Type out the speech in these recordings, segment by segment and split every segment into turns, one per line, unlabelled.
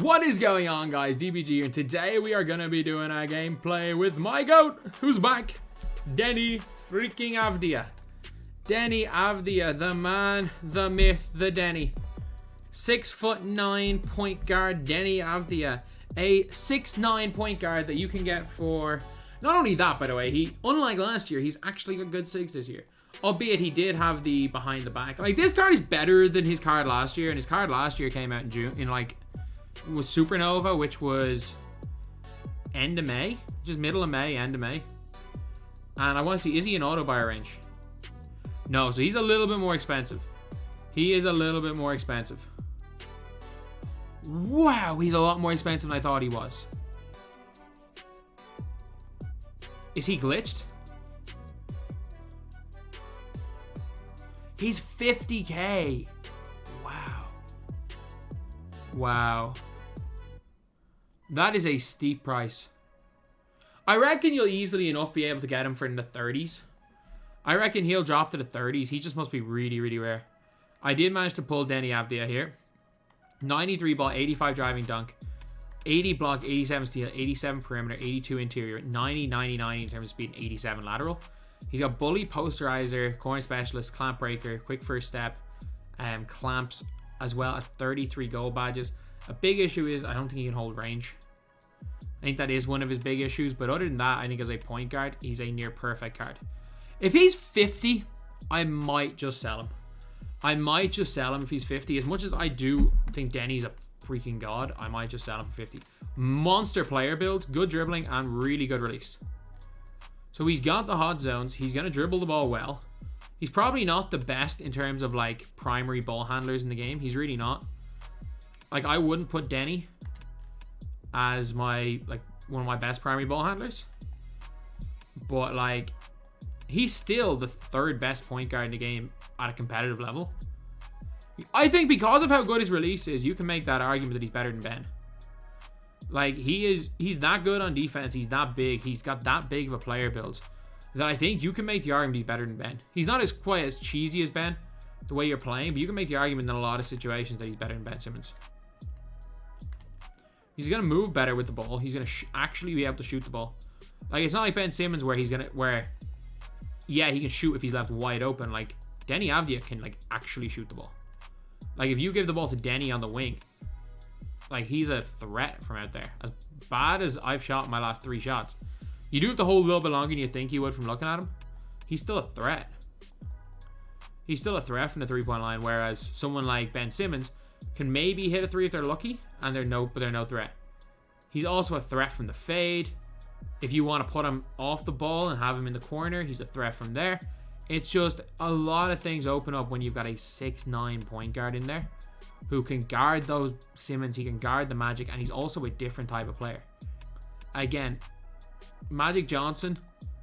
What is going on, guys? DBG here, and today we are going to be doing a gameplay with my GOAT, who's back, Deni freaking Avdija. Deni Avdija, the man, the myth, the Deni. 6'9" point guard Deni Avdija. A 6'9" point guard that you can get for... Not only that, by the way, he, unlike last year, he's actually got good sigs this year. Albeit he did have the behind the back. Like, this card is better than his card last year, and his card last year came out in June, with Supernova, which was end of May, just middle of May, end of May. And I want to see, is he in auto buyer range? No, so he's a little bit more expensive. He is a little bit more expensive. Wow, he's a lot more expensive than I thought he was. Is he glitched? He's 50k. Wow. Wow. That is a steep price. I reckon you'll easily enough be able to get him for in the 30s. I reckon he'll drop to the 30s. He just must be really, really rare. I did manage to pull Deni Avdija here. 93 ball, 85 driving dunk, 80 block, 87 steal, 87 perimeter, 82 interior, 90, 99 in terms of speed, and 87 lateral. He's got bully, posterizer, corner specialist, clamp breaker, quick first step, clamps, as well as 33 gold badges. A big issue is I don't think he can hold range. I think that is one of his big issues, but other than that, I think as a point guard, he's a near perfect card. If he's 50, I might just sell him. I might just sell him if he's 50. As much as I do think Deni's a freaking god, I might just sell him for 50. Monster player build, good dribbling, and really good release. So he's got the hot zones. He's going to dribble the ball well. He's probably not the best in terms of like primary ball handlers in the game. He's really not. Like, I wouldn't put Deni as my, like, one of my best primary ball handlers. But, like, he's still the third best point guard in the game at a competitive level. I think because of how good his release is, you can make that argument that he's better than Ben. Like, he's that good on defense. He's that big. He's got that big of a player build that I think you can make the argument he's better than Ben. He's not as quite as cheesy as Ben, the way you're playing, but you can make the argument in a lot of situations that he's better than Ben Simmons. He's going to move better with the ball. He's going to actually be able to shoot the ball. Like, it's not like Ben Simmons where yeah, he can shoot if he's left wide open. Like, Deni Avdija can, like, actually shoot the ball. Like, if you give the ball to Deni on the wing, like, he's a threat from out there. As bad as I've shot my last 3 shots, you do have to hold a little bit longer than you think you would from looking at him. He's still a threat. He's still a threat from the 3-point line, whereas someone like Ben Simmons can maybe hit a 3 if they're lucky, and they're no threat. He's also a threat from the fade. If you want to put him off the ball and have him in the corner, he's a threat from there. It's just a lot of things open up when you've got a 6'9" point guard in there who can guard those Simmons, he can guard the Magic, and he's also a different type of player. Again, Magic Johnson,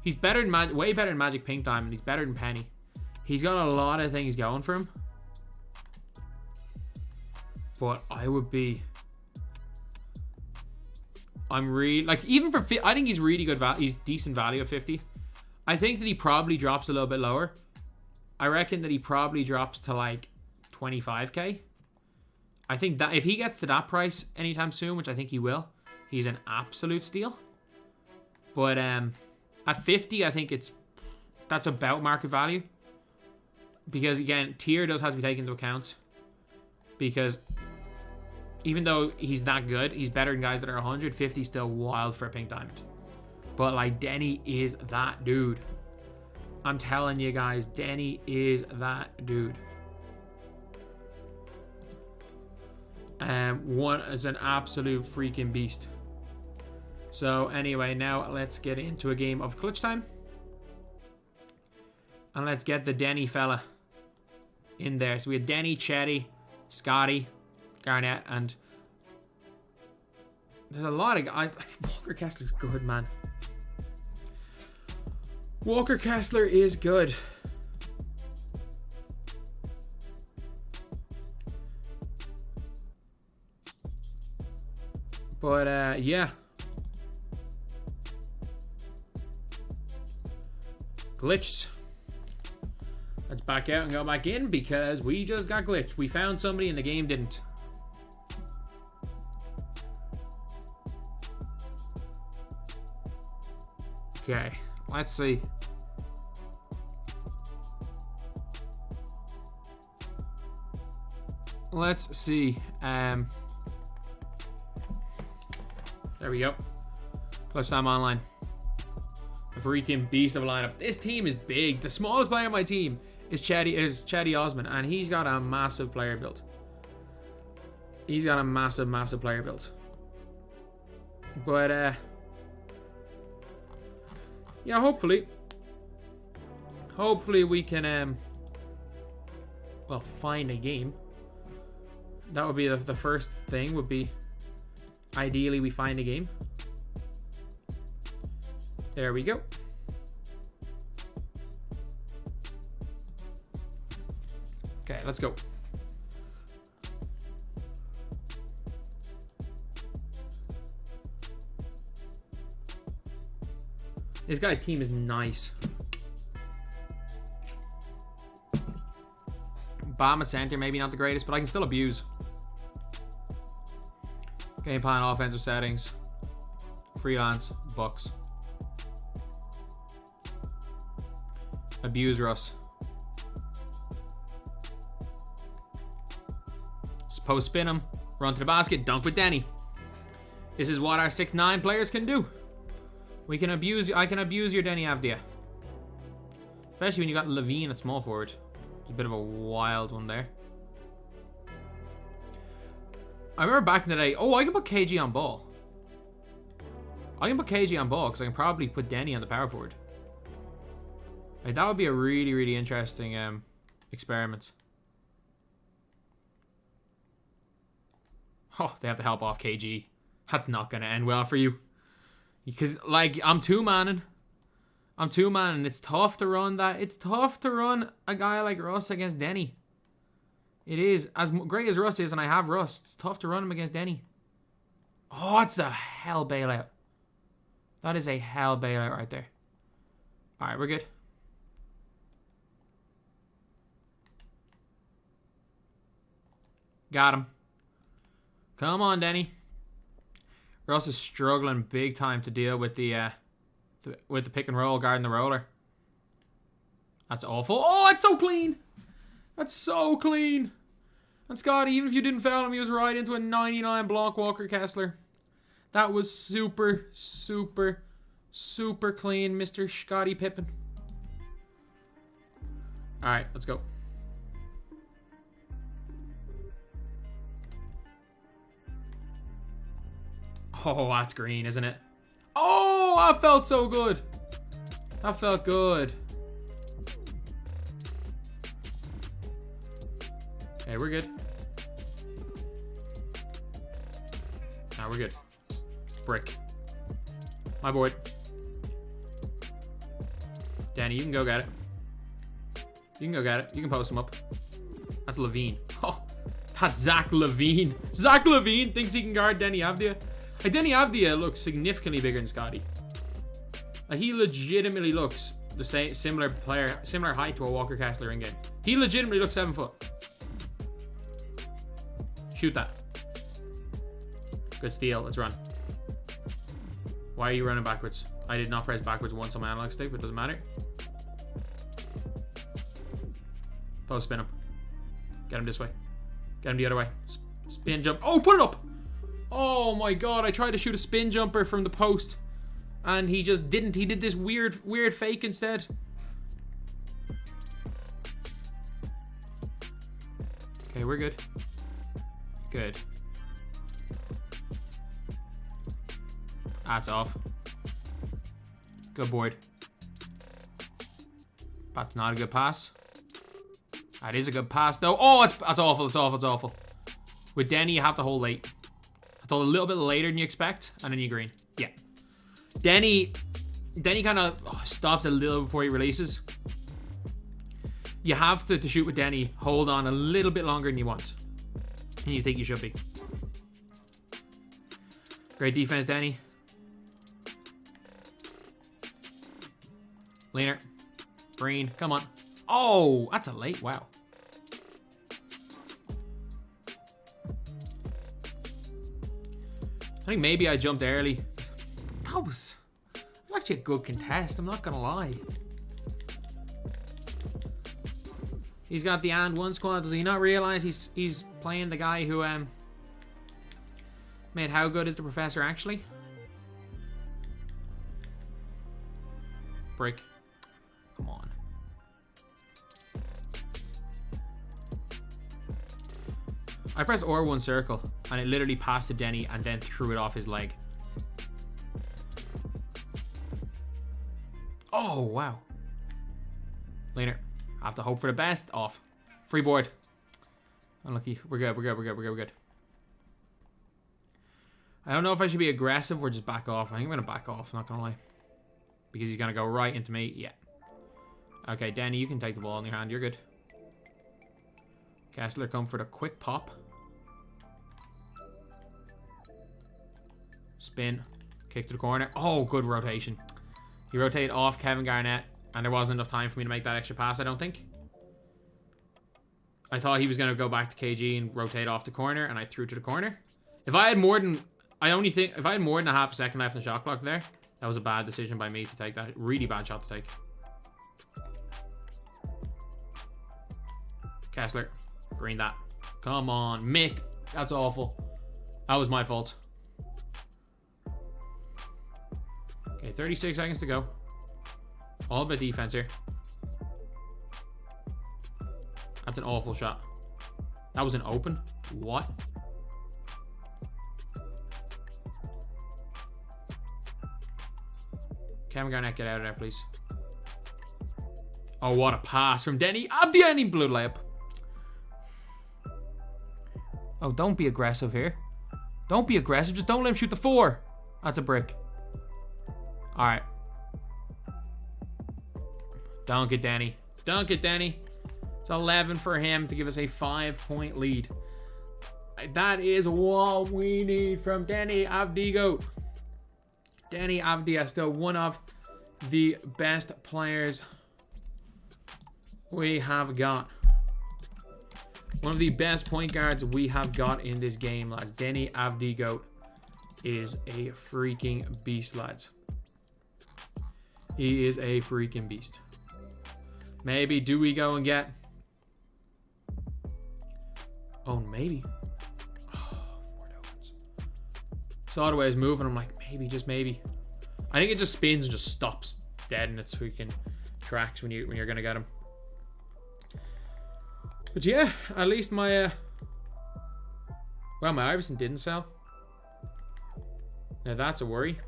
he's better than way better than Magic Pink Diamond. He's better than Penny. He's got a lot of things going for him. But I'm really, like, even for, I think he's really good value. He's decent value at 50. I think that he probably drops a little bit lower. I reckon that he probably drops to like 25k. I think that if he gets to that price anytime soon, which I think he will, he's an absolute steal. But at 50, I think that's about market value. Because again, tier does have to be taken into account. Because even though he's that good, he's better than guys that are 150, still wild for a pink diamond. But like, Deni is that dude. I'm telling you guys, Deni is that dude. One is an absolute freaking beast. So anyway, now let's get into a game of clutch time. And let's get the Deni fella in there. So we had Deni, Chetty, Scotty, Garnett, and there's a lot of guys. Walker Kessler's good, man. Walker Kessler is good. But yeah. Glitched. Let's back out and go back in because we just got glitched. We found somebody and the game didn't. Okay, let's see. Let's see. There we go. Clutch time online. A freaking beast of a lineup. This team is big. The smallest player on my team is Chetty Osman, and he's got a massive player build. He's got a massive, massive player build. But yeah, hopefully we can well, find a game. That would be the first thing. Would be ideally we find a game. There we go. Okay, let's go. This guy's team is nice. Bomb at center, maybe not the greatest, but I can still abuse. Game plan, offensive settings. Freelance, Bucks. Abuse Russ. Post spin him, run to the basket, dunk with Deni. This is what our 6'9" players can do. We can abuse. I can abuse your Deni Avdija. Especially when you got Levine at small forward. It's a bit of a wild one there. I remember back in the day. Oh, I can put KG on ball. I can put KG on ball because I can probably put Deni on the power forward. Like, that would be a really, really interesting experiment. Oh, they have to help off KG. That's not going to end well for you. Because, like, I'm two-manning. It's tough to run that. It's tough to run a guy like Russ against Deni. It is. As great as Russ is, and I have Russ, it's tough to run him against Deni. Oh, it's the hell bailout. That is a hell bailout right there. All right, we're good. Got him. Come on, Deni. Russ is struggling big time to deal with the pick and roll, guarding the roller. That's awful. Oh, that's so clean. That's so clean. And Scott, even if you didn't foul him, he was right into a 99 block Walker Kessler. That was super, super, super clean, Mr. Scottie Pippen. All right, let's go. Oh, that's green, isn't it? Oh, that felt so good. That felt good. Okay, we're good. Now we're good. Brick. My boy. Danny, you can go get it. You can go get it. You can post him up. That's Levine. Oh, that's Zach Levine. Zach Levine thinks he can guard Deni Avdija. Like, Deni Avdija looks significantly bigger than Scotty. Like, he legitimately looks the same, similar height to a Walker Kessler in game. He legitimately looks 7 foot. Shoot that. Good steal. Let's run. Why are you running backwards? I did not press backwards once on my analog stick, but it doesn't matter. Post spin him. Get him this way. Get him the other way. Spin jump. Oh, put it up! Oh my god, I tried to shoot a spin jumper from the post and he just didn't. He did this weird fake instead. Okay, we're good. Good. That's off. Good board. That's not a good pass. That is a good pass though. Oh, that's awful. It's awful. It's awful. With Deni, you have to hold late. A little bit later than you expect, and then you green. Yeah. Deni kind of stops a little before he releases. You have to shoot with Deni, hold on a little bit longer than you want. And you think you should be. Great defense, Deni. Leaner. Green, come on. Oh, that's a late, wow. I think maybe I jumped early. That was actually a good contest, I'm not gonna lie. He's got the and one squad. Does he not realize he's playing the guy who made how good is the professor actually? Brick. Come on. I pressed R1 circle and it literally passed to Deni and then threw it off his leg. Oh, wow. Later. I have to hope for the best. Off. Free board. Unlucky. We're good. We're good. We're good. We're good. We're good. I don't know if I should be aggressive or just back off. I think I'm going to back off. Not going to lie. Because he's going to go right into me. Yeah. Okay, Deni, you can take the ball in your hand. You're good. Kessler come for the quick pop. Spin. Kick to the corner. Oh, good rotation. He rotated off Kevin Garnett. And there wasn't enough time for me to make that extra pass, I don't think. I thought he was going to go back to KG and rotate off the corner. And I threw to the corner. If I had more than... if I had more than a half a second left in the shot clock there, that was a bad decision by me to take that. Really bad shot to take. Kessler. Green that. Come on. Mick. That's awful. That was my fault. Okay, 36 seconds to go. All about defense here. That's an awful shot. That was an open. What? Kevin Garnett, get out of there, please. Oh, what a pass from Deni. Avdija blue layup. Oh, don't be aggressive here. Don't be aggressive. Just don't let him shoot the 4. That's a brick. All right. Dunk it, Deni. Dunk it, Deni. It's 11 for him to give us a 5-point lead. That is what we need from Deni Avdija. Deni Avdija, still one of the best players we have got. One of the best point guards we have got in this game, lads. Deni Avdija is a freaking beast, lads. He is a freaking beast. Maybe do we go and get... Oh, maybe. Oh, 4 tokens. Saw the way it's moving. I'm like, maybe, just maybe. I think it just spins and just stops dead in its freaking tracks when you're gonna get him. But yeah, at least my well, my Iverson didn't sell. Now that's a worry.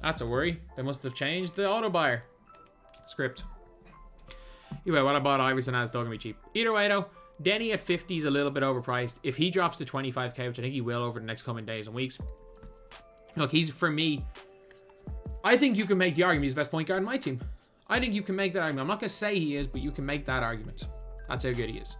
That's a worry. They must have changed the auto buyer script. Anyway, what I bought Iverson as still gonna be cheap. Either way though, Deni at 50 is a little bit overpriced. If he drops to 25k, which I think he will over the next coming days and weeks, look, he's, for me, I think you can make the argument he's the best point guard in my team. I think you can make that argument. I'm not gonna say he is, but you can make that argument. That's how good he is.